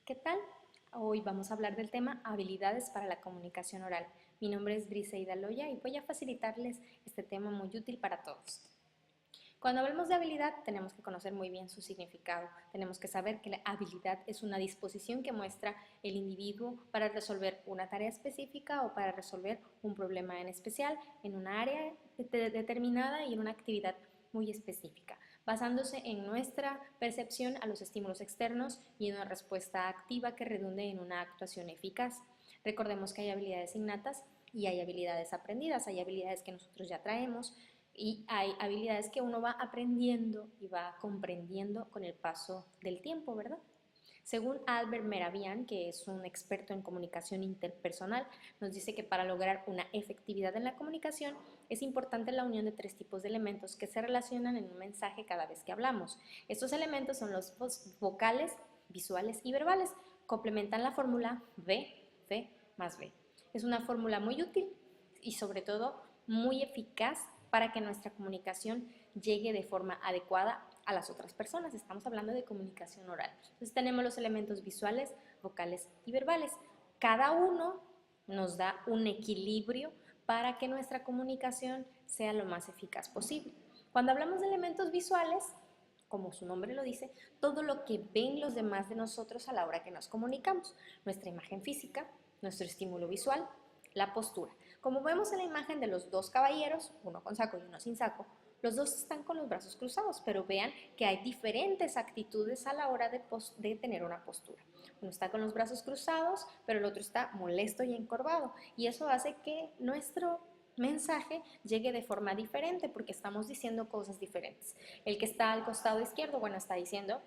¿Qué tal? Hoy vamos a hablar del tema habilidades para la comunicación oral. Mi nombre es Briseida Loya y voy a facilitarles este tema muy útil para todos. Cuando hablamos de habilidad tenemos que conocer muy bien su significado. Tenemos que saber que la habilidad es una disposición que muestra el individuo para resolver una tarea específica o para resolver un problema en especial en una área determinada y en una actividad muy específica, basándose en nuestra percepción a los estímulos externos y en una respuesta activa que redunde en una actuación eficaz. Recordemos que hay habilidades innatas y hay habilidades aprendidas, hay habilidades que nosotros ya traemos y hay habilidades que uno va aprendiendo y va comprendiendo con el paso del tiempo, ¿verdad? Según Albert Mehrabian, que es un experto en comunicación interpersonal, nos dice que para lograr una efectividad en la comunicación es importante la unión de tres tipos de elementos que se relacionan en un mensaje cada vez que hablamos. Estos elementos son los vocales, visuales y verbales. Complementan la fórmula V más B. Es una fórmula muy útil y sobre todo muy eficaz para que nuestra comunicación llegue de forma adecuada a las otras personas. Estamos hablando de comunicación oral. Entonces tenemos los elementos visuales, vocales y verbales. Cada uno nos da un equilibrio para que nuestra comunicación sea lo más eficaz posible. Cuando hablamos de elementos visuales, como su nombre lo dice, todo lo que ven los demás de nosotros a la hora que nos comunicamos, nuestra imagen física, nuestro estímulo visual, la postura. Como vemos en la imagen de los dos caballeros, uno con saco y uno sin saco, los dos están con los brazos cruzados, pero vean que hay diferentes actitudes a la hora de tener una postura. Uno está con los brazos cruzados, pero el otro está molesto y encorvado, y eso hace que nuestro mensaje llegue de forma diferente porque estamos diciendo cosas diferentes. El que está al costado izquierdo, bueno, está diciendo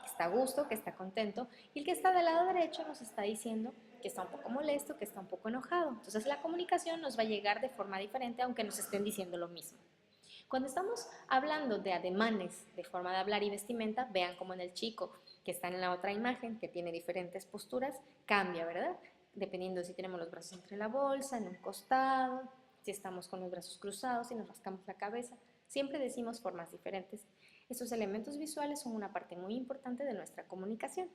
que está a gusto, que está contento, y el que está del lado derecho nos está diciendo que está un poco molesto, que está un poco enojado. Entonces la comunicación nos va a llegar de forma diferente aunque nos estén diciendo lo mismo. Cuando estamos hablando de ademanes, de forma de hablar y vestimenta, vean como en el chico que está en la otra imagen, que tiene diferentes posturas, cambia, ¿verdad? Dependiendo si tenemos los brazos entre la bolsa, en un costado, si estamos con los brazos cruzados, si nos rascamos la cabeza. Siempre decimos formas diferentes. Estos elementos visuales son una parte muy importante de nuestra comunicación.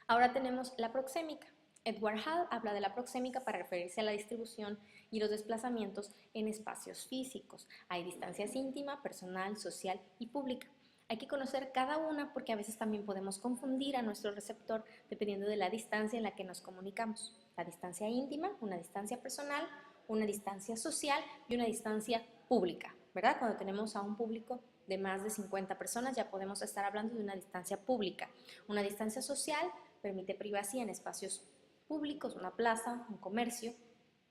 Ahora tenemos la proxémica. Edward Hall habla de la proxémica para referirse a la distribución y los desplazamientos en espacios físicos. Hay distancias íntima, personal, social y pública. Hay que conocer cada una porque a veces también podemos confundir a nuestro receptor dependiendo de la distancia en la que nos comunicamos. La distancia íntima, una distancia personal, una distancia social y una distancia pública, ¿verdad? Cuando tenemos a un público de más de 50 personas ya podemos estar hablando de una distancia pública. Una distancia social permite privacidad en espacios públicos, una plaza, un comercio,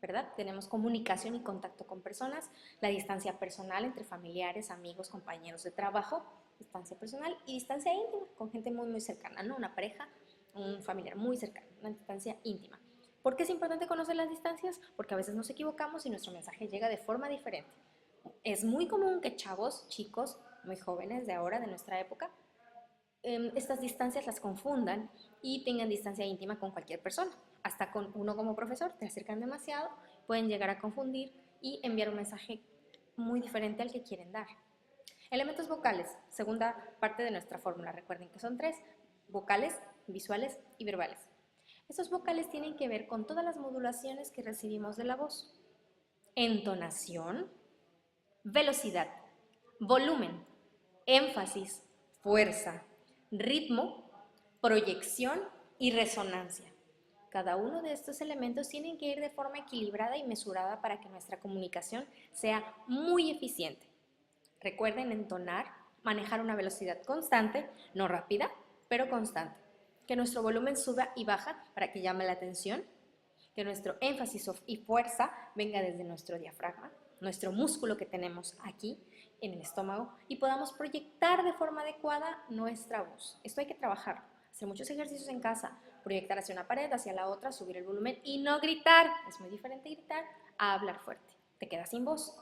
¿verdad? Tenemos comunicación y contacto con personas, la distancia personal entre familiares, amigos, compañeros de trabajo, distancia personal y distancia íntima con gente muy, muy cercana, ¿no? Una pareja, un familiar muy cercano, una distancia íntima. ¿Por qué es importante conocer las distancias? Porque a veces nos equivocamos y nuestro mensaje llega de forma diferente. Es muy común que chavos, chicos, muy jóvenes de ahora, de nuestra época, estas distancias las confundan y tengan distancia íntima con cualquier persona. Hasta con uno como profesor, te acercan demasiado, pueden llegar a confundir y enviar un mensaje muy diferente al que quieren dar. Elementos vocales, segunda parte de nuestra fórmula. Recuerden que son tres: vocales, visuales y verbales. Estos vocales tienen que ver con todas las modulaciones que recibimos de la voz. Entonación, velocidad, volumen, énfasis, fuerza, ritmo, proyección y resonancia. Cada uno de estos elementos tienen que ir de forma equilibrada y mesurada para que nuestra comunicación sea muy eficiente. Recuerden entonar, manejar una velocidad constante, no rápida, pero constante. Que nuestro volumen suba y baja para que llame la atención. Que nuestro énfasis y fuerza venga desde nuestro diafragma, nuestro músculo que tenemos aquí en el estómago, y podamos proyectar de forma adecuada nuestra voz. Esto hay que trabajarlo, hacer muchos ejercicios en casa, proyectar hacia una pared, hacia la otra, subir el volumen y no gritar. Es muy diferente gritar a hablar fuerte. Te quedas sin voz.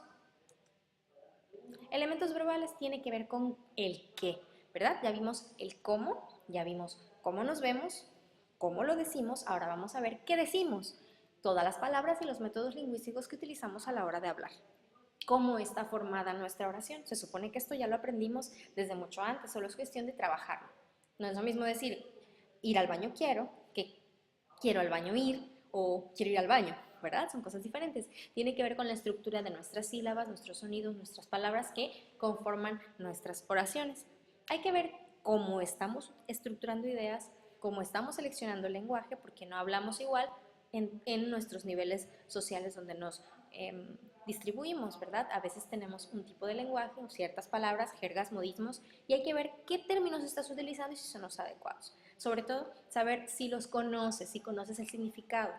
Elementos verbales tiene que ver con el qué, ¿verdad? Ya vimos el cómo, ya vimos cómo nos vemos, cómo lo decimos, ahora vamos a ver qué decimos, todas las palabras y los métodos lingüísticos que utilizamos a la hora de hablar. ¿Cómo está formada nuestra oración? Se supone que esto ya lo aprendimos desde mucho antes, solo es cuestión de trabajarlo. No es lo mismo decir, ir al baño quiero que quiero al baño ir o quiero ir al baño, ¿verdad? Son cosas diferentes. Tiene que ver con la estructura de nuestras sílabas, nuestros sonidos, nuestras palabras que conforman nuestras oraciones. Hay que ver cómo estamos estructurando ideas, cómo estamos seleccionando el lenguaje, porque no hablamos igual en nuestros niveles sociales donde nos distribuimos, ¿verdad? A veces tenemos un tipo de lenguaje, ciertas palabras, jergas, modismos, y hay que ver qué términos estás utilizando y si son los adecuados. Sobre todo, saber si los conoces, si conoces el significado.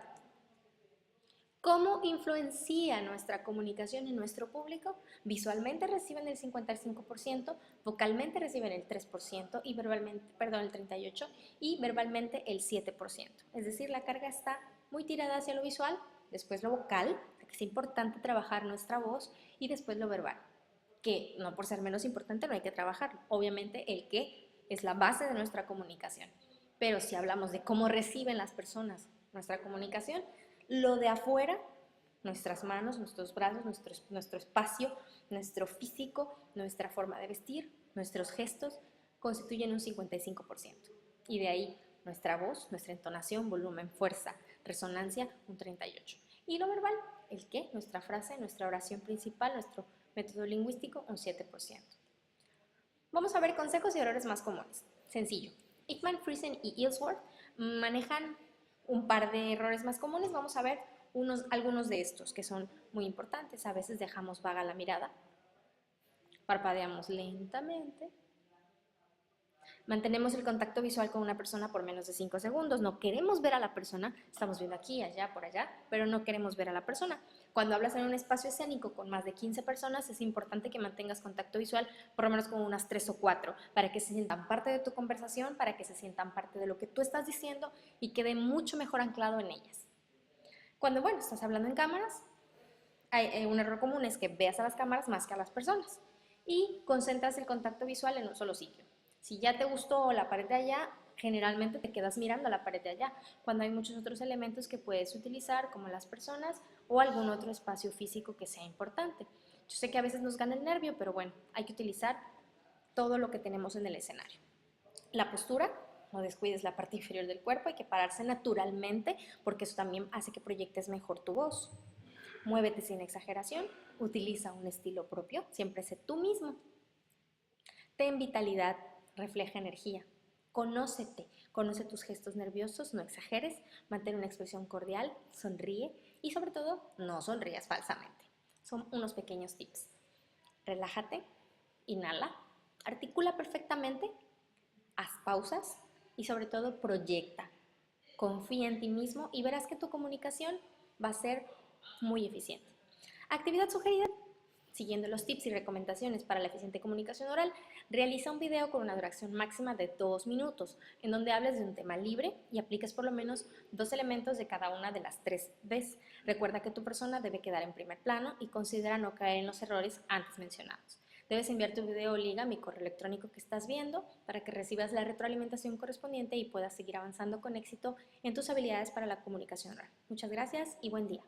¿Cómo influencia nuestra comunicación en nuestro público? Visualmente reciben el 55%, vocalmente reciben el 3% y verbalmente, perdón, el 38% y verbalmente el 7%. Es decir, la carga está muy tirada hacia lo visual, después lo vocal, que es importante trabajar nuestra voz, y después lo verbal, que no por ser menos importante no hay que trabajarlo. Obviamente el qué es la base de nuestra comunicación. Pero si hablamos de cómo reciben las personas nuestra comunicación, lo de afuera, nuestras manos, nuestros brazos, nuestro espacio, nuestro físico, nuestra forma de vestir, nuestros gestos, constituyen un 55%. Y de ahí nuestra voz, nuestra entonación, volumen, fuerza, resonancia, un 38%. Y lo verbal, el qué, nuestra frase, nuestra oración principal, nuestro método lingüístico, un 7%. Vamos a ver consejos y errores más comunes. Sencillo. Ekman, Friesen y Aylesworth manejan un par de errores más comunes. Vamos a ver algunos de estos que son muy importantes. A veces dejamos vaga la mirada, parpadeamos lentamente, mantenemos el contacto visual con una persona por menos de 5 segundos. No queremos ver a la persona, estamos viendo aquí, allá, por allá, pero no queremos ver a la persona. Cuando hablas en un espacio escénico con más de 15 personas, es importante que mantengas contacto visual por lo menos con unas 3 o 4, para que se sientan parte de tu conversación, para que se sientan parte de lo que tú estás diciendo y quede mucho mejor anclado en ellas. Cuando, bueno, estás hablando en cámaras, un error común es que veas a las cámaras más que a las personas y concentras el contacto visual en un solo sitio. Si ya te gustó la pared de allá, generalmente te quedas mirando a la pared de allá, cuando hay muchos otros elementos que puedes utilizar, como las personas o algún otro espacio físico que sea importante. Yo sé que a veces nos gana el nervio, pero bueno, hay que utilizar todo lo que tenemos en el escenario. La postura, no descuides la parte inferior del cuerpo, hay que pararse naturalmente porque eso también hace que proyectes mejor tu voz. Muévete sin exageración, utiliza un estilo propio, siempre sé tú mismo. Ten vitalidad, refleja energía. Conócete, conoce tus gestos nerviosos, no exageres, mantén una expresión cordial, sonríe y sobre todo no sonrías falsamente. Son unos pequeños tips. Relájate, inhala, articula perfectamente, haz pausas y sobre todo proyecta. Confía en ti mismo y verás que tu comunicación va a ser muy eficiente. Actividad sugerida. Siguiendo los tips y recomendaciones para la eficiente comunicación oral, realiza un video con una duración máxima de 2 minutos, en donde hables de un tema libre y apliques por lo menos 2 elementos de cada una de las 3 Bs. Recuerda que tu persona debe quedar en primer plano y considera no caer en los errores antes mencionados. Debes enviar tu video o liga a mi correo electrónico que estás viendo para que recibas la retroalimentación correspondiente y puedas seguir avanzando con éxito en tus habilidades para la comunicación oral. Muchas gracias y buen día.